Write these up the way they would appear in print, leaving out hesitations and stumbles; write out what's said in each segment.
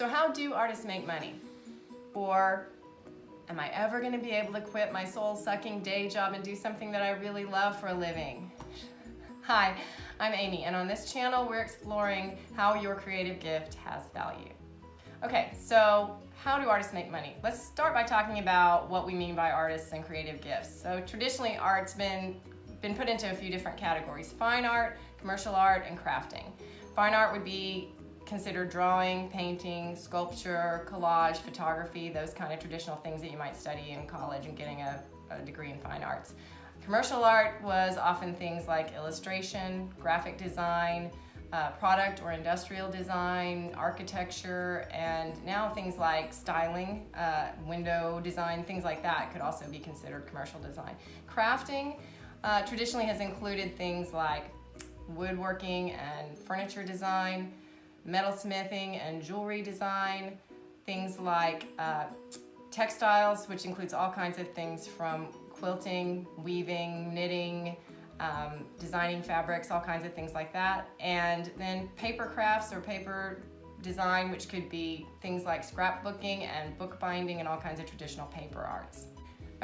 So how do artists make money? Or am I ever going to be able to quit my soul-sucking day job and do something that I really love for a living? Hi, I'm Amy, and on this channel we're exploring how your creative gift has value. Okay, so how do artists make money? Let's start by talking about what we mean by artists and creative gifts. So traditionally art's been put into a few different categories: fine art, commercial art, and crafting. Fine art would be considered drawing, painting, sculpture, collage, photography, those kind of traditional things that you might study in college and getting a degree in fine arts. Commercial art was often things like illustration, graphic design, product or industrial design, architecture, and now things like styling, window design, things like that could also be considered commercial design. Crafting traditionally has included things like woodworking and furniture design, metalsmithing and jewelry design, things like textiles, which includes all kinds of things from quilting, weaving, knitting, designing fabrics, all kinds of things like that. And then paper crafts or paper design, which could be things like scrapbooking and bookbinding and all kinds of traditional paper arts.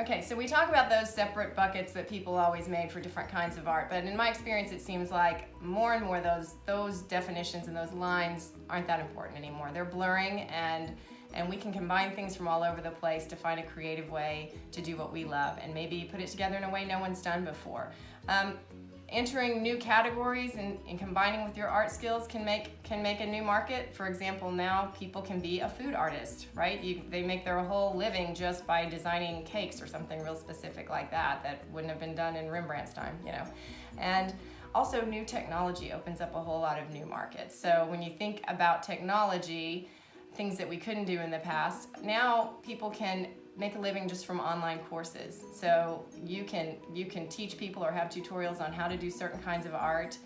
Okay, so we talk about those separate buckets that people always made for different kinds of art, but in my experience it seems like more and more those definitions and those lines aren't that important anymore. They're blurring, and we can combine things from all over the place to find a creative way to do what we love and maybe put it together in a way no one's done before. Entering new categories and combining with your art skills can make a new market. For example, now people can be a food artist, right? They make their whole living just by designing cakes or something real specific like that wouldn't have been done in Rembrandt's time, you know. And also new technology opens up a whole lot of new markets. So when you think about technology, things that we couldn't do in the past, now people can make a living just from online courses. So you can teach people or have tutorials on how to do certain kinds of art,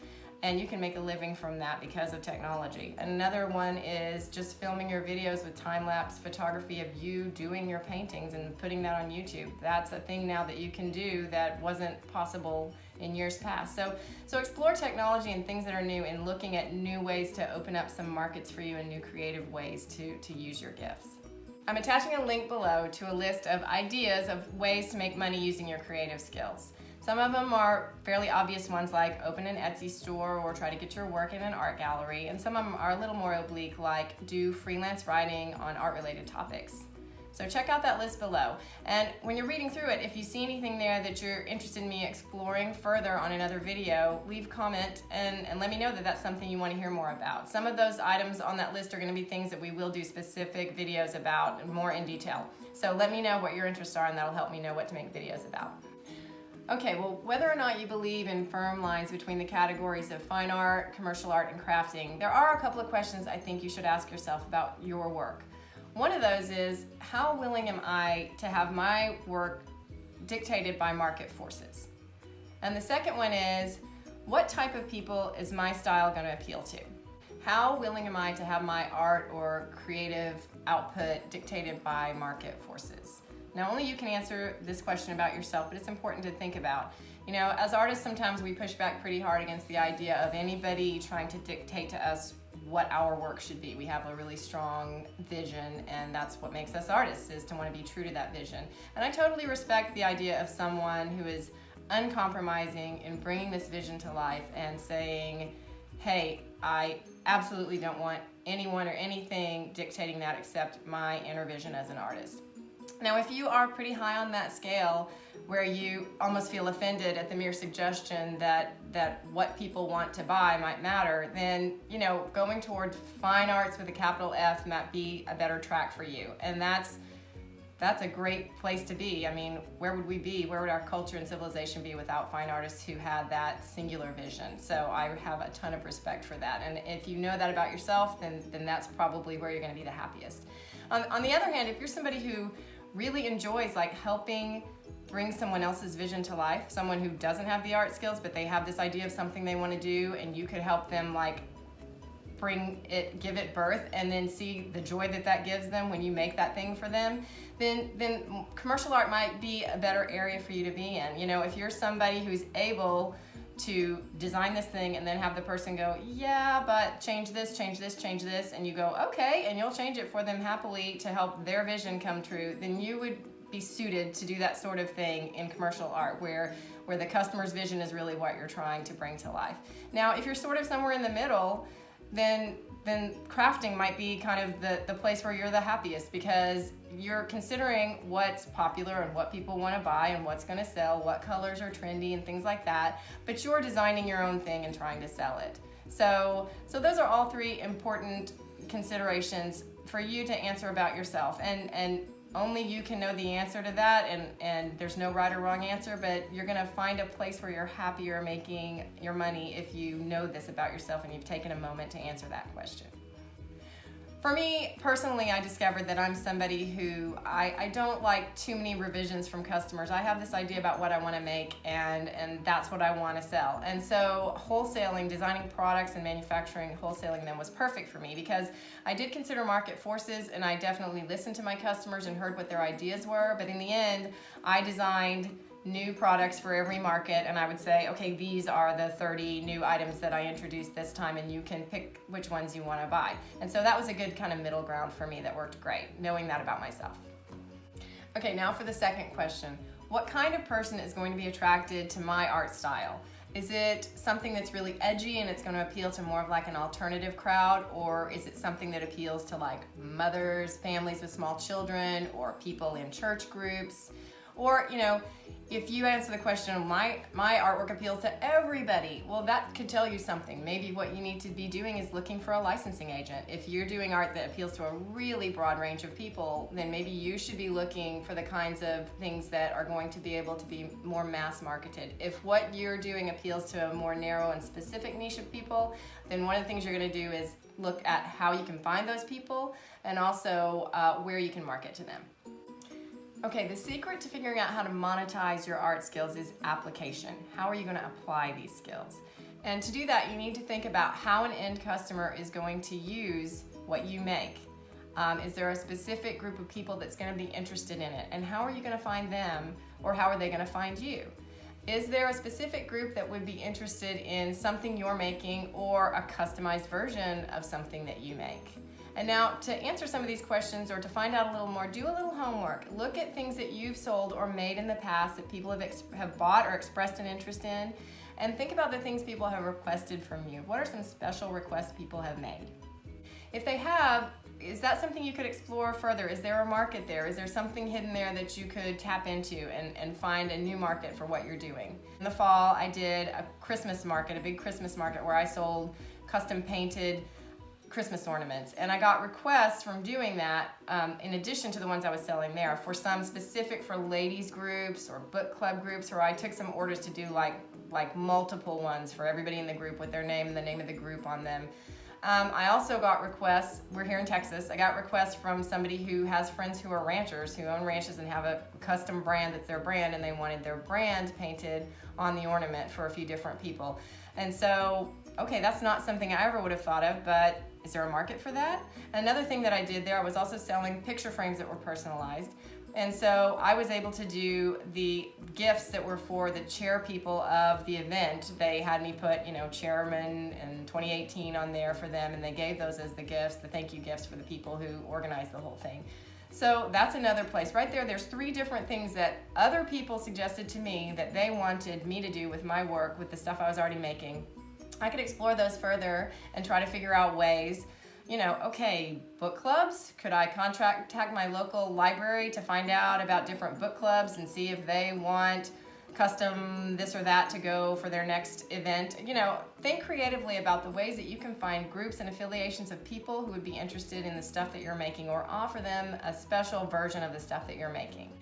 and you can make a living from that because of technology. Another one is just filming your videos with time-lapse photography of you doing your paintings and putting that on YouTube. That's a thing now that you can do that wasn't possible in years past. So explore technology and things that are new and looking at new ways to open up some markets for you and new creative ways to use your gifts. I'm attaching a link below to a list of ideas of ways to make money using your creative skills. Some of them are fairly obvious ones, like open an Etsy store or try to get your work in an art gallery, and some of them are a little more oblique, like do freelance writing on art-related topics. So check out that list below. And when you're reading through it, if you see anything there that you're interested in me exploring further on another video, leave a comment and let me know that that's something you want to hear more about. Some of those items on that list are going to be things that we will do specific videos about more in detail. So let me know what your interests are, and that'll help me know what to make videos about. Okay, well, whether or not you believe in firm lines between the categories of fine art, commercial art, and crafting, there are a couple of questions I think you should ask yourself about your work. One of those is, how willing am I to have my work dictated by market forces? And the second one is, what type of people is my style going to appeal to? How willing am I to have my art or creative output dictated by market forces? Now, only you can answer this question about yourself, but it's important to think about. You know, as artists, sometimes we push back pretty hard against the idea of anybody trying to dictate to us what our work should be. We have a really strong vision, and that's what makes us artists, is to want to be true to that vision. And I totally respect the idea of someone who is uncompromising in bringing this vision to life and saying, hey, I absolutely don't want anyone or anything dictating that except my inner vision as an artist. Now, if you are pretty high on that scale, where you almost feel offended at the mere suggestion that what people want to buy might matter, then, you know, going towards fine arts with a capital F might be a better track for you. And that's a great place to be. I mean, where would we be? Where would our culture and civilization be without fine artists who had that singular vision? So I have a ton of respect for that. And if you know that about yourself, then that's probably where you're going to be the happiest. On the other hand, if you're somebody who really enjoys like helping bring someone else's vision to life, someone who doesn't have the art skills, but they have this idea of something they want to do, and you could help them like give it birth, and then see the joy that gives them when you make that thing for them, then commercial art might be a better area for you to be in. You know, if you're somebody who's able to design this thing and then have the person go, yeah, but change this, change this, change this, and you go, okay, and you'll change it for them happily to help their vision come true, then you would be suited to do that sort of thing in commercial art where the customer's vision is really what you're trying to bring to life. Now, if you're sort of somewhere in the middle, then crafting might be kind of the place where you're the happiest, because you're considering what's popular and what people want to buy and what's going to sell, what colors are trendy and things like that, but you're designing your own thing and trying to sell it. So those are all three important considerations for you to answer about yourself, and only you can know the answer to that, and there's no right or wrong answer, but you're going to find a place where you're happier making your money if you know this about yourself and you've taken a moment to answer that question. For me, personally, I discovered that I'm somebody who I don't like too many revisions from customers. I have this idea about what I want to make, and that's what I want to sell. And so wholesaling, designing products and manufacturing, wholesaling them was perfect for me, because I did consider market forces, and I definitely listened to my customers and heard what their ideas were. But in the end, I designed new products for every market, and I would say, okay, these are the 30 new items that I introduced this time, and you can pick which ones you want to buy. And so that was a good kind of middle ground for me that worked great, knowing that about myself. Okay, now for the second question. What kind of person is going to be attracted to my art style? Is it something that's really edgy and it's going to appeal to more of like an alternative crowd, or is it something that appeals to like mothers, families with small children, or people in church groups? Or, you know, if you answer the question, my artwork appeals to everybody, well, that could tell you something. Maybe what you need to be doing is looking for a licensing agent. If you're doing art that appeals to a really broad range of people, then maybe you should be looking for the kinds of things that are going to be able to be more mass marketed. If what you're doing appeals to a more narrow and specific niche of people, then one of the things you're going to do is look at how you can find those people, and also where you can market to them. Okay, the secret to figuring out how to monetize your art skills is application. How are you going to apply these skills? And to do that, you need to think about how an end customer is going to use what you make. Is there a specific group of people that's going to be interested in it? And how are you going to find them, or how are they going to find you? Is there a specific group that would be interested in something you're making, or a customized version of something that you make? And now, to answer some of these questions, or to find out a little more, do a little homework. Look at things that you've sold or made in the past that people have bought or expressed an interest in, and think about the things people have requested from you. What are some special requests people have made? If they have, is that something you could explore further? Is there a market there? Is there something hidden there that you could tap into and find a new market for what you're doing? In the fall, I did a Christmas market, a big Christmas market, where I sold custom painted Christmas ornaments, and I got requests from doing that, in addition to the ones I was selling there, for some specific for ladies groups or book club groups, where I took some orders to do like multiple ones for everybody in the group with their name and the name of the group on them. I also got requests, we're here in Texas, I got requests from somebody who has friends who are ranchers, who own ranches and have a custom brand that's their brand, and they wanted their brand painted on the ornament for a few different people. And so, okay, that's not something I ever would have thought of, but is there a market for that? Another thing that I did there, I was also selling picture frames that were personalized. And so I was able to do the gifts that were for the chair people of the event. They had me put, chairman in 2018 on there for them, and they gave those as the gifts, the thank you gifts for the people who organized the whole thing. So that's another place. Right there, there's 3 different things that other people suggested to me that they wanted me to do with my work, with the stuff I was already making. I could explore those further and try to figure out ways. Okay, book clubs. Could I contact my local library to find out about different book clubs and see if they want custom this or that to go for their next event? Think creatively about the ways that you can find groups and affiliations of people who would be interested in the stuff that you're making, or offer them a special version of the stuff that you're making.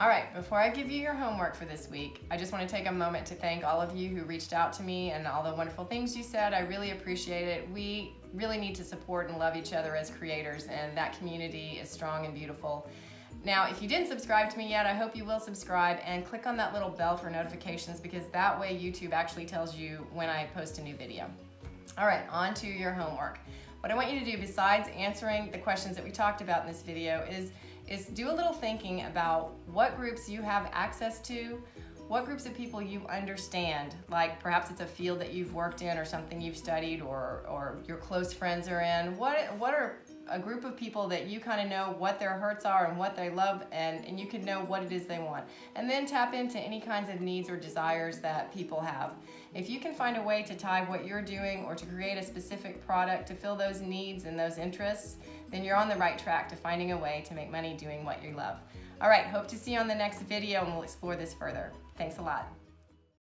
All right, before I give you your homework for this week, I just want to take a moment to thank all of you who reached out to me and all the wonderful things you said. I really appreciate it. We really need to support and love each other as creators, and that community is strong and beautiful. Now, if you didn't subscribe to me yet, I hope you will subscribe and click on that little bell for notifications, because that way YouTube actually tells you when I post a new video. All right, on to your homework. What I want you to do, besides answering the questions that we talked about in this video, is do a little thinking about what groups you have access to, what groups of people you understand, like perhaps it's a field that you've worked in or something you've studied or your close friends are in. What are a group of people that you kind of know what their hurts are and what they love, and you can know what it is they want. And then tap into any kinds of needs or desires that people have. If you can find a way to tie what you're doing or to create a specific product to fill those needs and those interests, then you're on the right track to finding a way to make money doing what you love. All right, hope to see you on the next video and we'll explore this further. Thanks a lot.